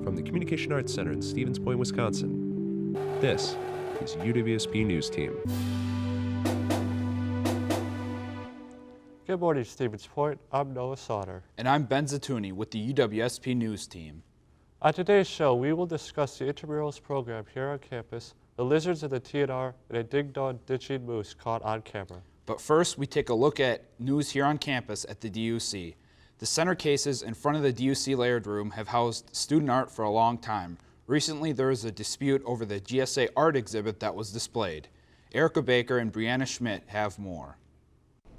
From the Communication Arts Center in Stevens Point, Wisconsin, this is UWSP News Team. Good morning, Stevens Point. I'm Noah Sauter. And I'm Ben Zatuni with the UWSP News Team. On today's show, we will discuss the intramurals program here on campus, the lizards in the TNR, and a ding-dong ditching moose caught on camera. But first, we take a look at news here on campus at the DUC. The center cases in front of the DUC layered room have housed student art for a long time. Recently, there was a dispute over the GSA art exhibit that was displayed. Erica Baker and Brianna Schmidt have more.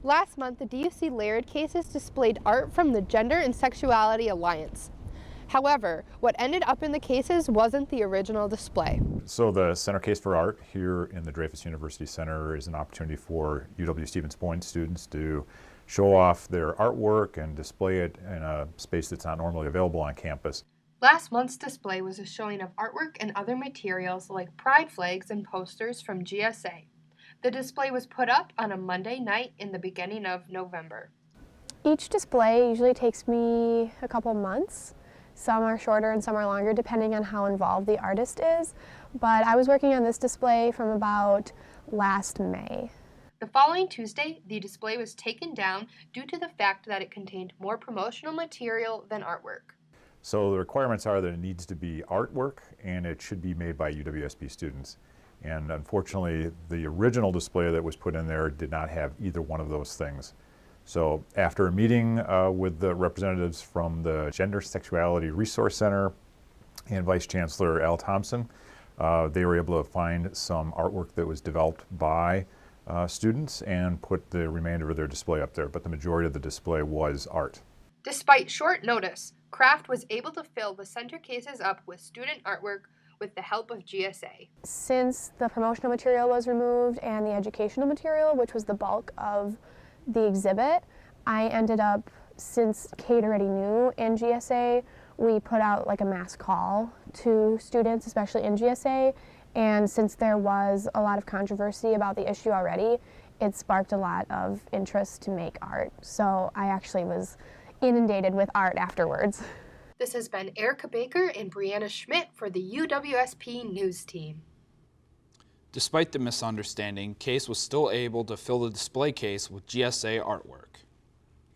Last month, the DUC layered cases displayed art from the Gender and Sexuality Alliance. However, what ended up in the cases wasn't the original display. So the Center Case for Art here in the Dreyfus University Center is an opportunity for UW Stevens Point students to show off their artwork and display it in a space that's not normally available on campus. Last month's display was a showing of artwork and other materials like pride flags and posters from GSA. The display was put up on a Monday night in the beginning of November. Each display usually takes me a couple months. Some are shorter and some are longer depending on how involved the artist is. But I was working on this display from about last May. The following Tuesday, the display was taken down due to the fact that it contained more promotional material than artwork. So the requirements are that it needs to be artwork and it should be made by UWSP students. And unfortunately, the original display that was put in there did not have either one of those things. So after a meeting with the representatives from the Gender Sexuality Resource Center and Vice Chancellor Al Thompson, they were able to find some artwork that was developed by students and put the remainder of their display up there. But the majority of the display was art. Despite short notice, Kraft was able to fill the center cases up with student artwork with the help of GSA. Since the promotional material was removed and the educational material, which was the bulk of the exhibit, I ended up, since Kate already knew in GSA, we put out like a mass call to students, especially in GSA, and since there was a lot of controversy about the issue already, it sparked a lot of interest to make art. So I actually was inundated with art afterwards. This has been Erica Baker and Brianna Schmidt for the UWSP News Team. Despite the misunderstanding, Case was still able to fill the display case with GSA artwork.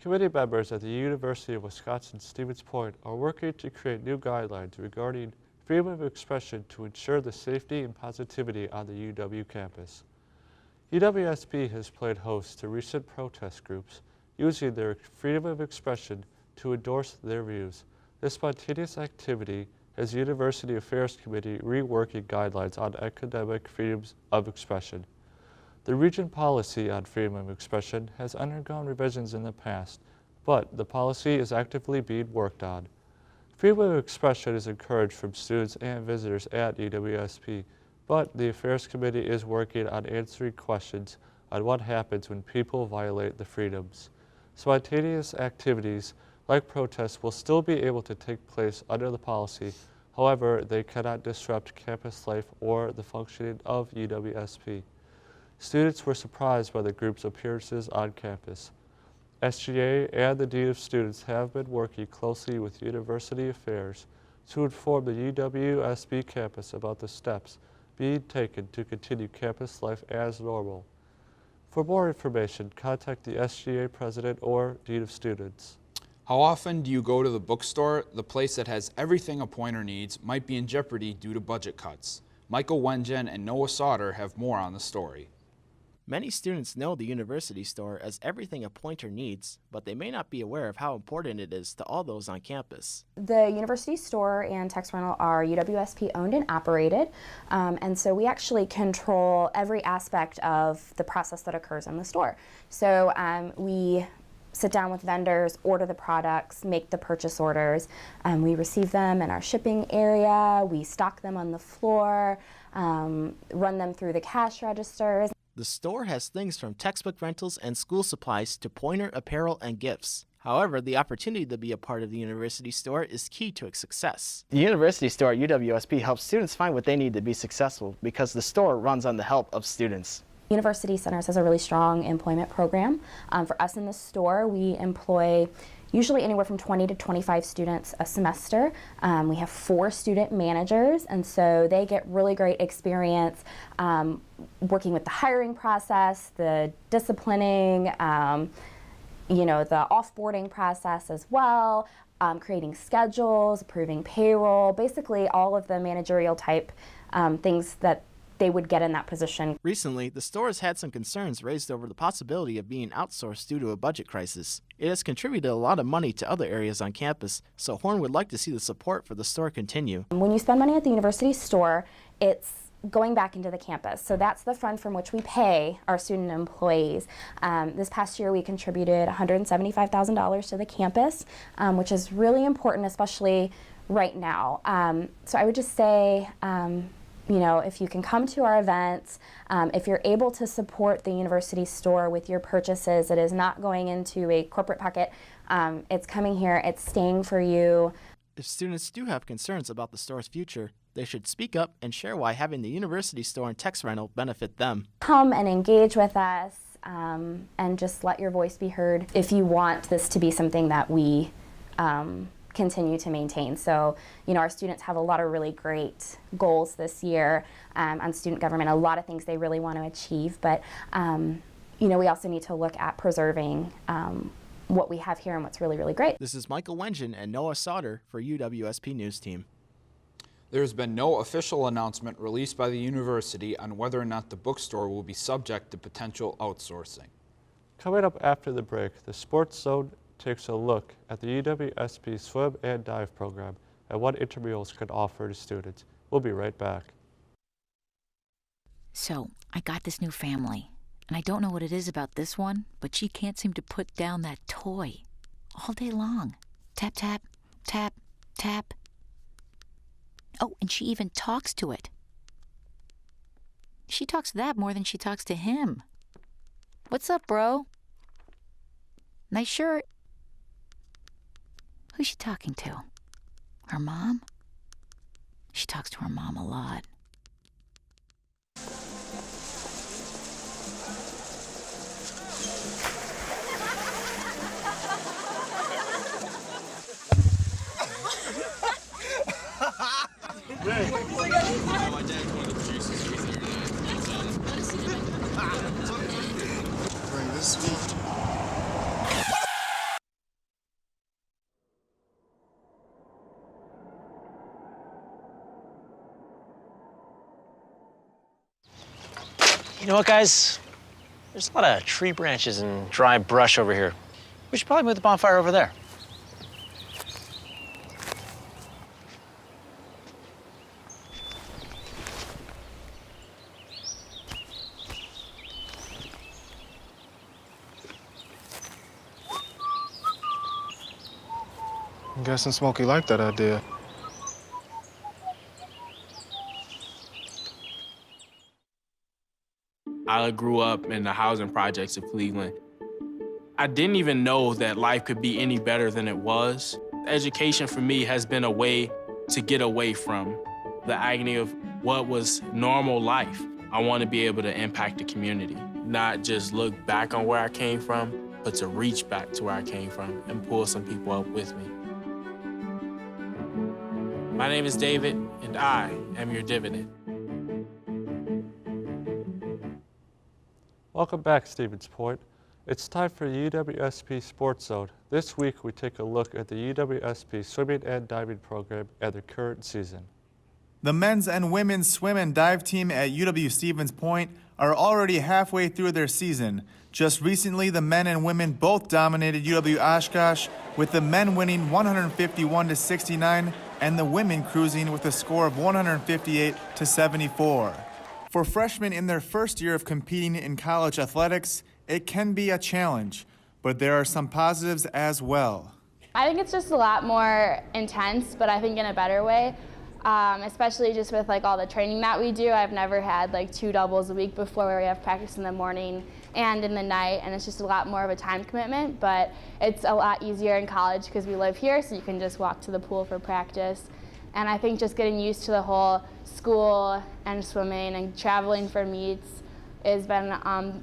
Committee members at the University of Wisconsin-Stevens Point are working to create new guidelines regarding freedom of expression to ensure the safety and positivity on the UW campus. UWSP has played host to recent protest groups using their freedom of expression to endorse their views. This spontaneous activity has University Affairs Committee reworking guidelines on academic freedoms of expression. The region policy on freedom of expression has undergone revisions in the past, but the policy is actively being worked on. Freedom of expression is encouraged from students and visitors at UWSP, but the Affairs Committee is working on answering questions on what happens when people violate the freedoms. Spontaneous activities like protests will still be able to take place under the policy. However, they cannot disrupt campus life or the functioning of UWSP. Students were surprised by the group's appearances on campus. SGA and the Dean of Students have been working closely with University Affairs to inform the UWSP campus about the steps being taken to continue campus life as normal. For more information, contact the SGA President or Dean of Students. How often do you go to the bookstore? The place that has everything a pointer needs might be in jeopardy due to budget cuts. Michael Wengen and Noah Sauter have more on the story. Many students know the university store as everything a pointer needs, but they may not be aware of how important it is to all those on campus. The university store and text rental are UWSP owned and operated, and so we actually control every aspect of the process that occurs in the store. So we sit down with vendors, order the products, make the purchase orders. We receive them in our shipping area, we stock them on the floor, run them through the cash registers. The store has things from textbook rentals and school supplies to pointer apparel and gifts. However, the opportunity to be a part of the university store is key to its success. The university store at UWSP helps students find what they need to be successful because the store runs on the help of students. University Centers has a really strong employment program. For us in the store, we employ usually anywhere from 20 to 25 students a semester. We have 4 student managers, and so they get really great experience working with the hiring process, the disciplining, the offboarding process as well, creating schedules, approving payroll, basically all of the managerial type things that they would get in that position. Recently, the store has had some concerns raised over the possibility of being outsourced due to a budget crisis. It has contributed a lot of money to other areas on campus, so Horn would like to see the support for the store continue. When you spend money at the university store, it's going back into the campus. So that's the fund from which we pay our student employees. This past year we contributed $175,000 to the campus, which is really important, especially right now. So I would just say, if you can come to our events, if you're able to support the university store with your purchases, it is not going into a corporate pocket. It's coming here, it's staying for you. If students do have concerns about the store's future, they should speak up and share why having the university store and text rental benefit them. Come and engage with us and just let your voice be heard if you want this to be something that we continue to maintain. So, our students have a lot of really great goals this year on student government, a lot of things they really want to achieve, but we also need to look at preserving what we have here and what's really, really great. This is Michael Wengen and Noah Sauter for UWSP News Team. There's been no official announcement released by the university on whether or not the bookstore will be subject to potential outsourcing. Coming up after the break, the Sports Zone takes a look at the UWSP swim and dive program and what intramurals could offer to students. We'll be right back. So, I got this new family, and I don't know what it is about this one, but she can't seem to put down that toy all day long. Tap, tap, tap, tap. Oh, and she even talks to it. She talks to that more than she talks to him. What's up, bro? Nice shirt. Who's she talking to? Her mom? She talks to her mom a lot. Bring this week. You know what, guys? There's a lot of tree branches and dry brush over here. We should probably move the bonfire over there. I'm guessing Smokey liked that idea. I grew up in the housing projects of Cleveland. I didn't even know that life could be any better than it was. Education for me has been a way to get away from the agony of what was normal life. I want to be able to impact the community, not just look back on where I came from, but to reach back to where I came from and pull some people up with me. My name is David, and I am your dividend. Welcome back, Stevens Point. It's time for UWSP Sports Zone. This week, we take a look at the UWSP swimming and diving program and the current season. The men's and women's swim and dive team at UW Stevens Point are already halfway through their season. Just recently, the men and women both dominated UW Oshkosh, with the men winning 151-69 and the women cruising with a score of 158-74. For freshmen in their first year of competing in college athletics, it can be a challenge, but there are some positives as well. I think it's just a lot more intense, but I think in a better way, especially just with all the training that we do. I've never had 2 doubles a week before where we have practice in the morning and in the night, and it's just a lot more of a time commitment, but it's a lot easier in college because we live here, so you can just walk to the pool for practice. And I think just getting used to the whole school and swimming and traveling for meets, has been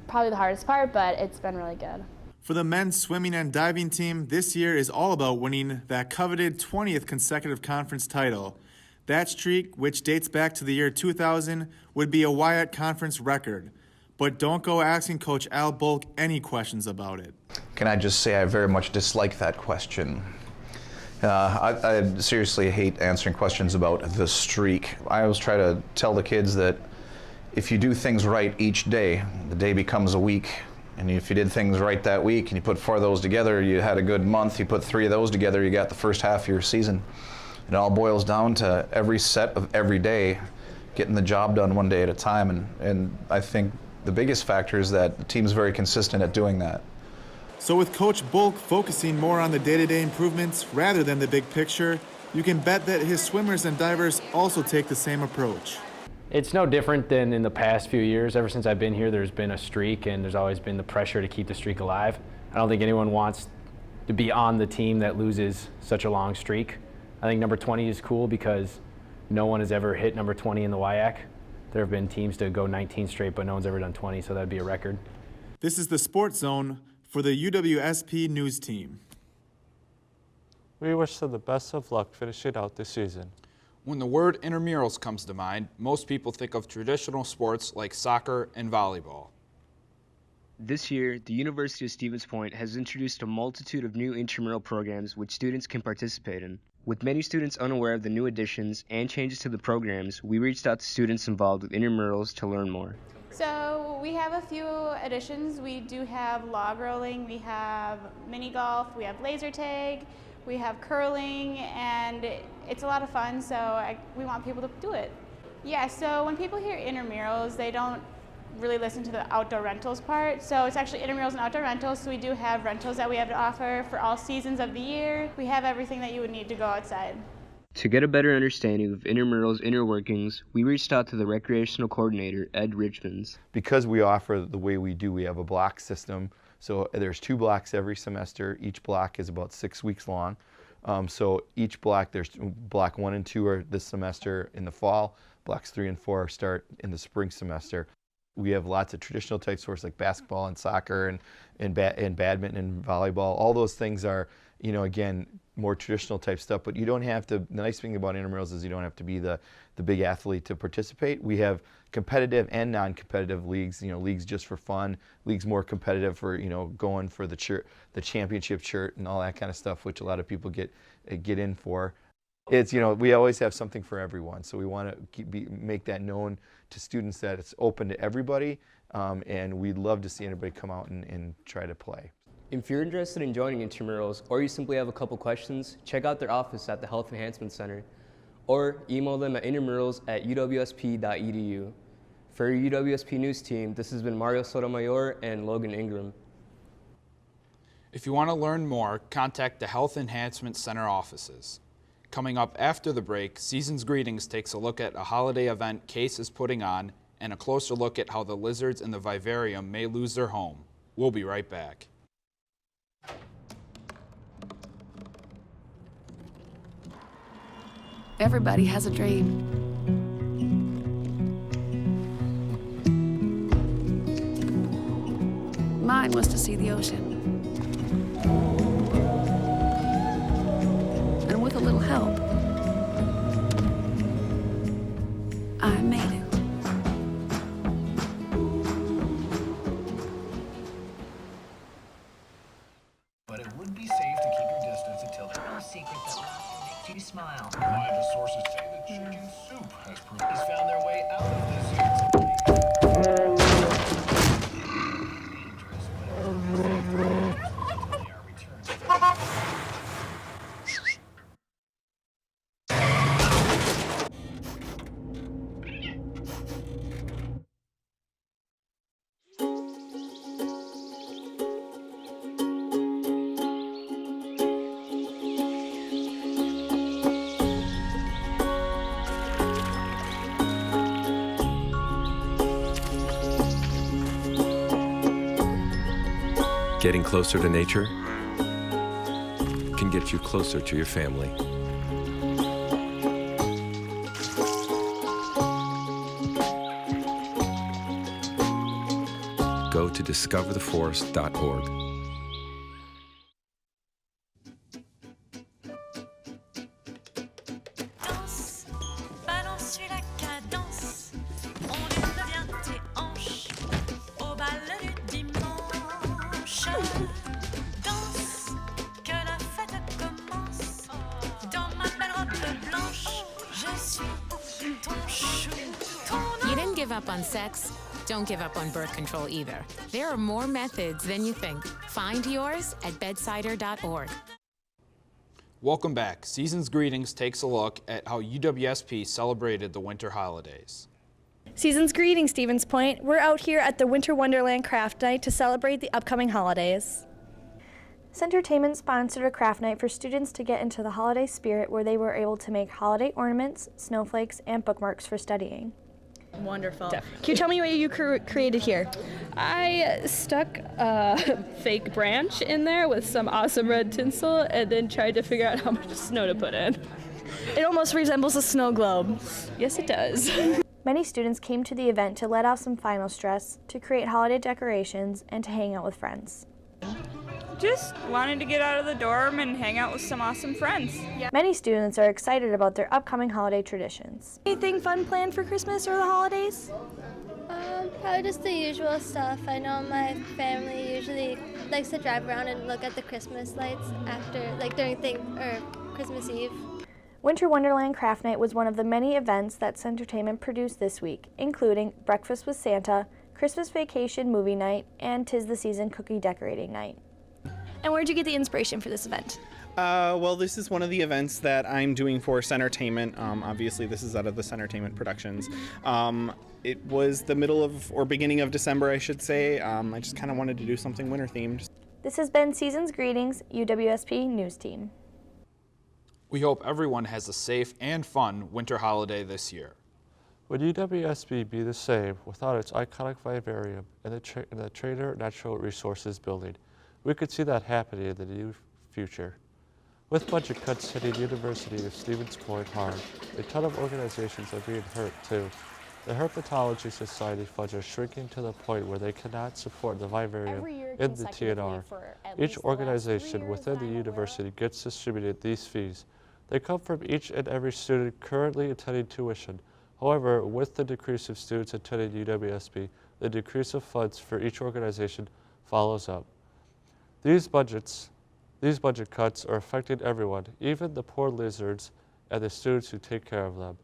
probably the hardest part, but it's been really good. For the men's swimming and diving team, this year is all about winning that coveted 20th consecutive conference title. That streak, which dates back to the year 2000, would be a Wyatt Conference record. But don't go asking Coach Al Bulk any questions about it. Can I just say I very much dislike that question? I seriously hate answering questions about the streak. I always try to tell the kids that if you do things right each day, the day becomes a week. And if you did things right that week and you put 4 of those together, you had a good month. You put 3 of those together, you got the first half of your season. It all boils down to every set of every day, getting the job done one day at a time. And I think the biggest factor is that the team's very consistent at doing that. So with Coach Bulk focusing more on the day-to-day improvements rather than the big picture, you can bet that his swimmers and divers also take the same approach. It's no different than in the past few years. Ever since I've been here, there's been a streak, and there's always been the pressure to keep the streak alive. I don't think anyone wants to be on the team that loses such a long streak. I think number 20 is cool because no one has ever hit number 20 in the WIAC. There have been teams to go 19 straight, but no one's ever done 20, so that'd be a record. This is the Sports Zone for the UWSP News Team. We wish them the best of luck finishing out this season. When the word intramurals comes to mind, most people think of traditional sports like soccer and volleyball. This year, the University of Stevens Point has introduced a multitude of new intramural programs which students can participate in. With many students unaware of the new additions and changes to the programs, we reached out to students involved with intramurals to learn more. So we have a few additions. We do have log rolling, we have mini golf, we have laser tag, we have curling, and it's a lot of fun, so we want people to do it. Yeah, so when people hear intramurals, they don't really listen to the outdoor rentals part. So it's actually intramurals and outdoor rentals, so we do have rentals that we have to offer for all seasons of the year. We have everything that you would need to go outside. To get a better understanding of intramurals' inner workings, we reached out to the recreational coordinator, Ed Richmonds. Because we offer the way we do, we have a block system. So there's 2 blocks every semester. Each block is about 6 weeks long. So each block, there's block 1 and 2 are this semester in the fall. Blocks 3 and 4 start in the spring semester. We have lots of traditional type sports like basketball and soccer and badminton and volleyball. All those things are, you know, again, more traditional type stuff, but you don't have to. The nice thing about intramurals is you don't have to be the big athlete to participate. We have competitive and non-competitive leagues, you know, leagues just for fun, leagues more competitive for, you know, going for the championship shirt and all that kind of stuff, which a lot of people get in for. It's, you know, we always have something for everyone, so we want to make that known to students that it's open to everybody, and we'd love to see anybody come out and try to play. If you're interested in joining intramurals, or you simply have a couple questions, check out their office at the Health Enhancement Center, or email them at intramurals@uwsp.edu. For your UWSP News Team, this has been Mario Sotomayor and Logan Ingram. If you want to learn more, contact the Health Enhancement Center offices. Coming up after the break, Season's Greetings takes a look at a holiday event Case is putting on and a closer look at how the lizards in the vivarium may lose their home. We'll be right back. Everybody has a dream. Mine was to see the ocean. And with a little help, I made it. But it would be safe to keep your distance until the secret that makes you smile. Reliable sources say that chicken soup has found their way out of this. Getting closer to nature can get you closer to your family. go to discovertheforest.org. You didn't give up on sex. Don't give up on birth control either. There are more methods than you think. Find yours at bedsider.org. Welcome back. Season's Greetings takes a look at how UWSP celebrated the winter holidays. Season's Greetings, Stevens Point. We're out here at the Winter Wonderland Craft Night to celebrate the upcoming holidays. Centertainment sponsored a craft night for students to get into the holiday spirit, where they were able to make holiday ornaments, snowflakes, and bookmarks for studying. Wonderful. Can you tell me what you created here? I stuck a fake branch in there with some awesome red tinsel and then tried to figure out how much snow to put in. It almost resembles a snow globe. Yes, it does. Many students came to the event to let out some final stress, to create holiday decorations, and to hang out with friends. Just wanted to get out of the dorm and hang out with some awesome friends. Many students are excited about their upcoming holiday traditions. Anything fun planned for Christmas or the holidays? Probably just the usual stuff. I know my family usually likes to drive around and look at the Christmas lights during Christmas Eve. Winter Wonderland Craft Night was one of the many events that Centertainment produced this week, including Breakfast with Santa, Christmas Vacation Movie Night, and 'Tis the Season Cookie Decorating Night. And where'd you get the inspiration for this event? Well, this is one of the events that I'm doing for Centertainment. Obviously, this is out of the Centertainment Productions. It was the middle of, or beginning of December, I should say. I just kind of wanted to do something winter themed. This has been Season's Greetings, UWSP News Team. We hope everyone has a safe and fun winter holiday this year. Would UWSP be the same without its iconic vivarium and the Trader Natural Resources building? We could see that happening in the near future. With budget cuts hitting the University of Stevens Point hard, a ton of organizations are being hurt too. The Herpetology Society funds are shrinking to the point where they cannot support the vivarium in the TNR. Each organization within the university gets distributed these fees. They come from each and every student currently attending tuition. However, with the decrease of students attending UWSP, the decrease of funds for each organization follows up. These budget cuts are affecting everyone, even the poor lizards and the students who take care of them.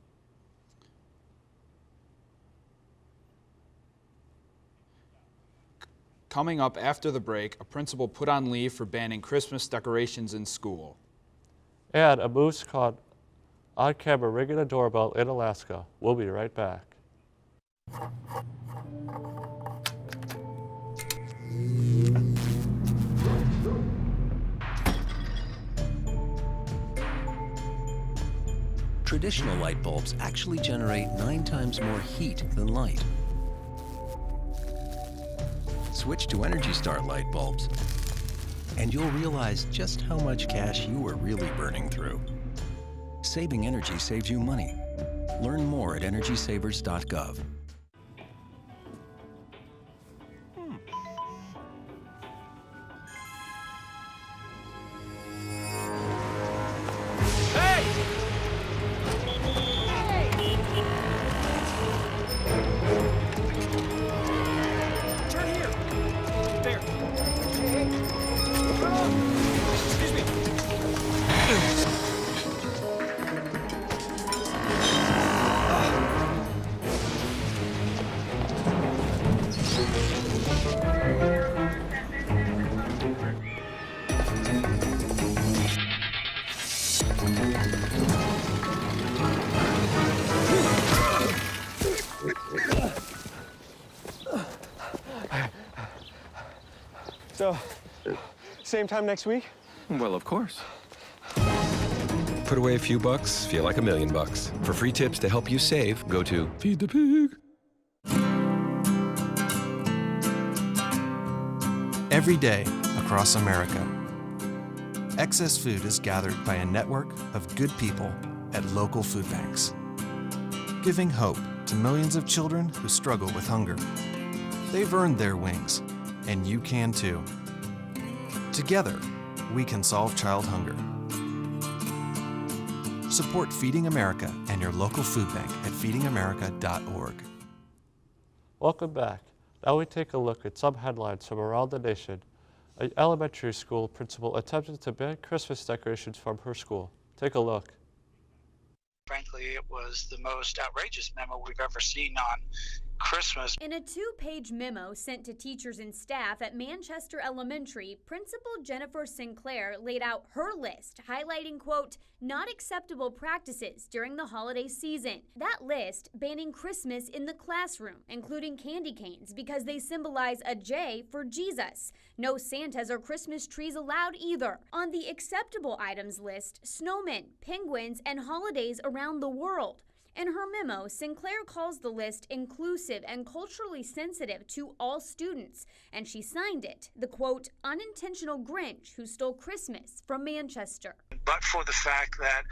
Coming up after the break, a principal put on leave for banning Christmas decorations in school. And a moose caught on camera ringing a doorbell in Alaska. We'll be right back. Traditional light bulbs actually generate 9 times more heat than light. Switch to Energy Star light bulbs, and you'll realize just how much cash you are really burning through. Saving energy saves you money. Learn more at energysavers.gov. So, same time next week? Well, of course. Put away a few bucks, feel like $1 million. For free tips to help you save, go to Feed the Pig. Every day across America, excess food is gathered by a network of good people at local food banks, giving hope to millions of children who struggle with hunger. They've earned their wings and you can too. Together, we can solve child hunger. Support Feeding America and your local food bank at feedingamerica.org. Welcome back. Now we take a look at some headlines from around the nation. An elementary school principal attempted to ban Christmas decorations from her school. Take a look. Frankly, it was the most outrageous memo we've ever seen on Christmas. In a 2-page memo sent to teachers and staff at Manchester Elementary, Principal Jennifer Sinclair laid out her list, highlighting, quote, not acceptable practices during the holiday season. That list banning Christmas in the classroom, including candy canes because they symbolize a J for Jesus. No Santas or Christmas trees allowed either. On the acceptable items list, snowmen, penguins, and holidays around the world. In her memo, Sinclair calls the list inclusive and culturally sensitive to all students, and she signed it, the quote, unintentional Grinch who stole Christmas from Manchester. But for the fact that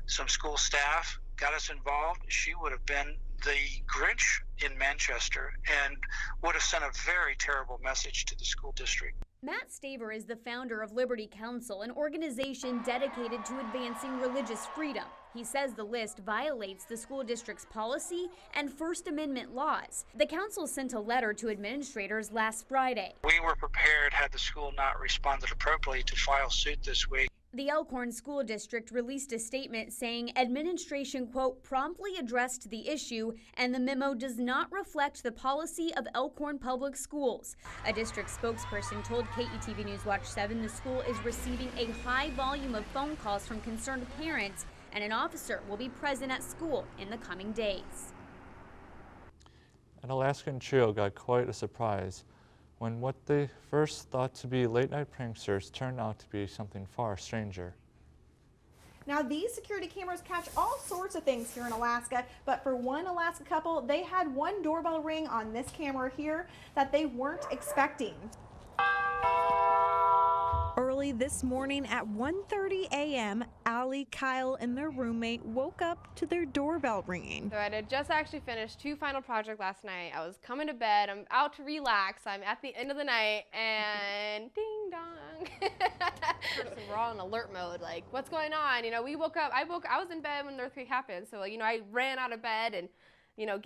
some school staff got us involved, she would have been the Grinch in Manchester and would have sent a very terrible message to the school district. Matt Staver is the founder of Liberty Council, an organization dedicated to advancing religious freedom. He says the list violates the school district's policy and First Amendment laws. The council sent a letter to administrators last Friday. We were prepared, had the school not responded appropriately, to file suit this week. The Elkhorn School District released a statement saying administration, quote, promptly addressed the issue and the memo does not reflect the policy of Elkhorn Public Schools. A district spokesperson told KETV News Watch 7 the school is receiving a high volume of phone calls from concerned parents and an officer will be present at school in the coming days. An Alaskan trio got quite a surprise when what they first thought to be late-night pranksters turned out to be something far stranger. Now, these security cameras catch all sorts of things here in Alaska, but for one Alaska couple, they had one doorbell ring on this camera here that they weren't expecting. Early this morning at 1:30 a.m., Allie, Kyle, and their roommate woke up to their doorbell ringing. So I had just actually finished 2 final projects last night. I was coming to bed. I'm out to relax. I'm at the end of the night, and ding dong. So we're all in alert mode. Like, what's going on? You know, we woke up. I was in bed when the earthquake happened. So you know, I ran out of bed and. You know,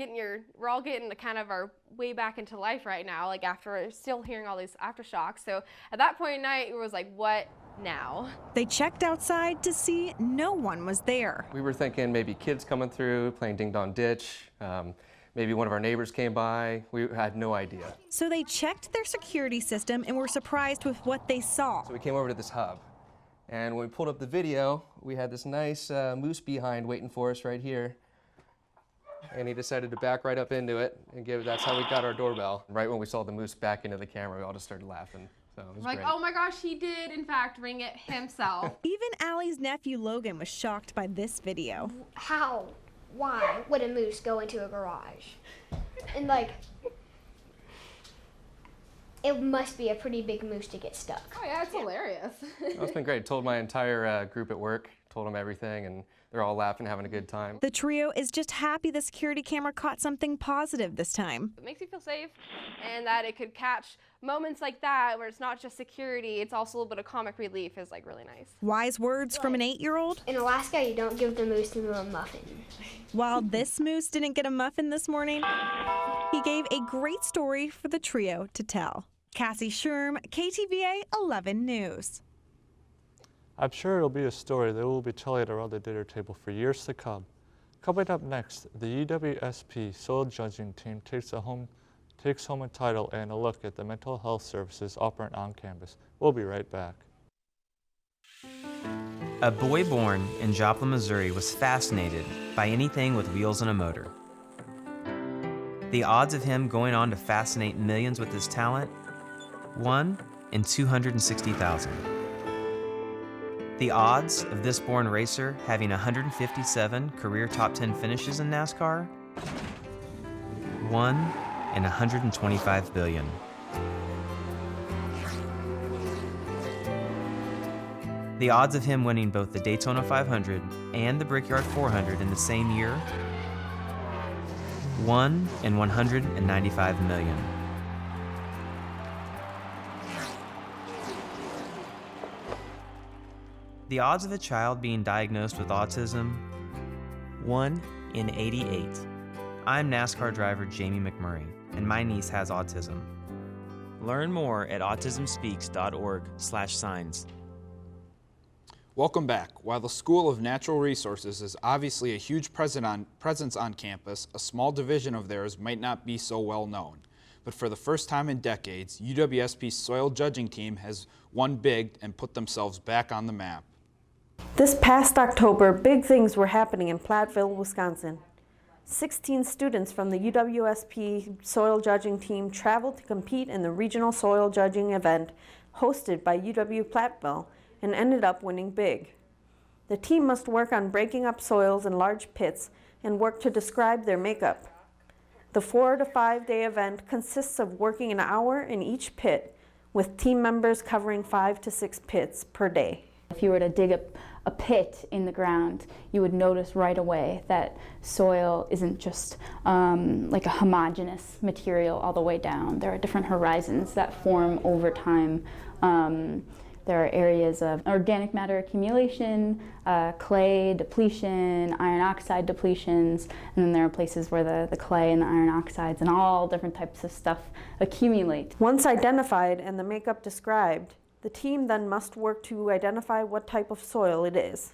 we're all getting kind of our way back into life right now, like after still hearing all these aftershocks. So at that point in night, it was like, what now? They checked outside to see no one was there. We were thinking maybe kids coming through, playing ding dong ditch. Maybe one of our neighbors came by. We had no idea. So they checked their security system and were surprised with what they saw. So we came over to this hub. And when we pulled up the video, we had this nice moose behind waiting for us right here. And he decided to back right up into it and that's how we got our doorbell. Right when we saw the moose back into the camera, we all just started laughing. So it was like, great. Oh my gosh, he did in fact ring it himself. Even Allie's nephew Logan was shocked by this video. How? Why would a moose go into a garage? And like, it must be a pretty big moose to get stuck. Oh yeah, it's hilarious. Well, it's been great. Told my entire group at work, told them everything, and they're all laughing, having a good time. The trio is just happy the security camera caught something positive this time. It makes you feel safe, and that it could catch moments like that where it's not just security, it's also a little bit of comic relief is like really nice. Wise words from an 8-year-old. In Alaska, you don't give the moose a muffin. While this moose didn't get a muffin this morning, he gave a great story for the trio to tell. Cassie Sherm, KTVA 11 News. I'm sure it'll be a story that we'll be telling around the dinner table for years to come. Coming up next, the UWSP soil judging team takes home a title and a look at the mental health services offered on campus. We'll be right back. A boy born in Joplin, Missouri was fascinated by anything with wheels and a motor. The odds of him going on to fascinate millions with his talent? 1 in 260,000. The odds of this born racer having 157 career top 10 finishes in NASCAR? 1 in 125 billion. The odds of him winning both the Daytona 500 and the Brickyard 400 in the same year? 1 in 195 million. The odds of a child being diagnosed with autism, 1 in 88. I'm NASCAR driver Jamie McMurray, and my niece has autism. Learn more at autismspeaks.org/signs. Welcome back. While the School of Natural Resources is obviously a huge presence on campus, a small division of theirs might not be so well known. But for the first time in decades, UWSP's soil judging team has won big and put themselves back on the map. This past October, big things were happening in Platteville, Wisconsin. 16 students from the UWSP soil judging team traveled to compete in the regional soil judging event hosted by UW Platteville and ended up winning big. The team must work on breaking up soils in large pits and work to describe their makeup. The 4 to 5 day event consists of working an hour in each pit, with team members covering 5 to 6 pits per day. If you were to dig a pit in the ground, you would notice right away that soil isn't just like a homogeneous material all the way down. There are different horizons that form over time. There are areas of organic matter accumulation, clay depletion, iron oxide depletions, and then there are places where the clay and the iron oxides and all different types of stuff accumulate. Once identified and the makeup described, the team then must work to identify what type of soil it is.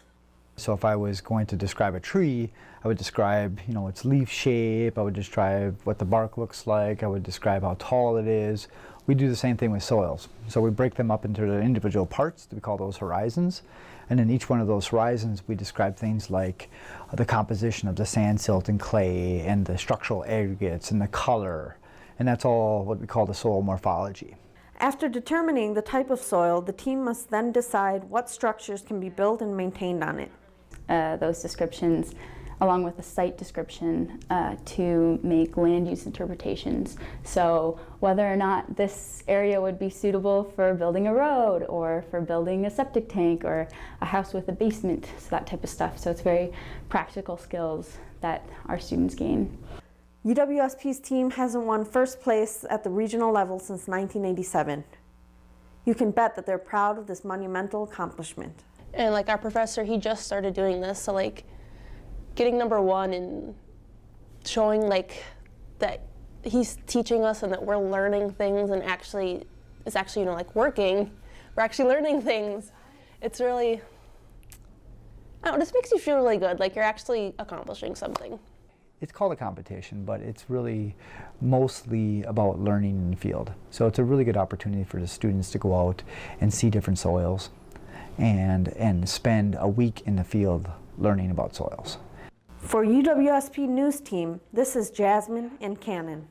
So if I was going to describe a tree, I would describe, its leaf shape, I would describe what the bark looks like, I would describe how tall it is. We do the same thing with soils. So we break them up into the individual parts, we call those horizons. And in each one of those horizons, we describe things like the composition of the sand, silt, and clay, and the structural aggregates, and the color. And that's all what we call the soil morphology. After determining the type of soil, the team must then decide what structures can be built and maintained on it. Those descriptions, along with a site description, to make land use interpretations. So whether or not this area would be suitable for building a road or for building a septic tank or a house with a basement, so that type of stuff. So it's very practical skills that our students gain. UWSP's team hasn't won first place at the regional level since 1987. You can bet that they're proud of this monumental accomplishment. And our professor, he just started doing this, so getting number 1 and showing that he's teaching us and that we're learning things and it's actually working. We're actually learning things. It's really, this makes you feel really good, you're actually accomplishing something. It's called a competition, but it's really mostly about learning in the field. So it's a really good opportunity for the students to go out and see different soils and spend a week in the field learning about soils. For UWSP News Team, this is Jasmine and Cannon.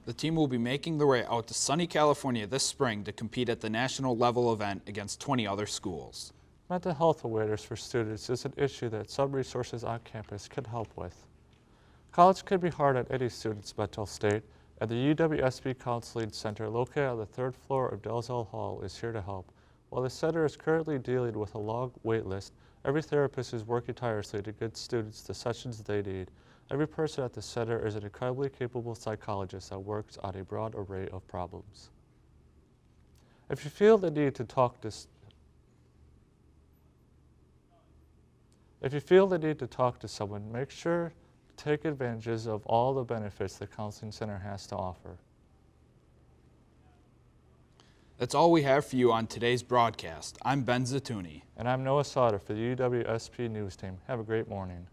The team will be making their way out to sunny California this spring to compete at the national level event against 20 other schools. Mental health awareness for students is an issue that some resources on campus can help with. College can be hard on any student's mental state, and the UWSP Counseling Center located on the 3rd floor of Dalzell Hall is here to help. While the center is currently dealing with a long wait list, every therapist is working tirelessly to get students the sessions they need. Every person at the center is an incredibly capable psychologist that works on a broad array of problems. If you feel the need to talk to someone, make sure to take advantage of all the benefits the Counseling Center has to offer. That's all we have for you on today's broadcast. I'm Ben Zatuni. And I'm Noah Sauter for the UWSP News Team. Have a great morning.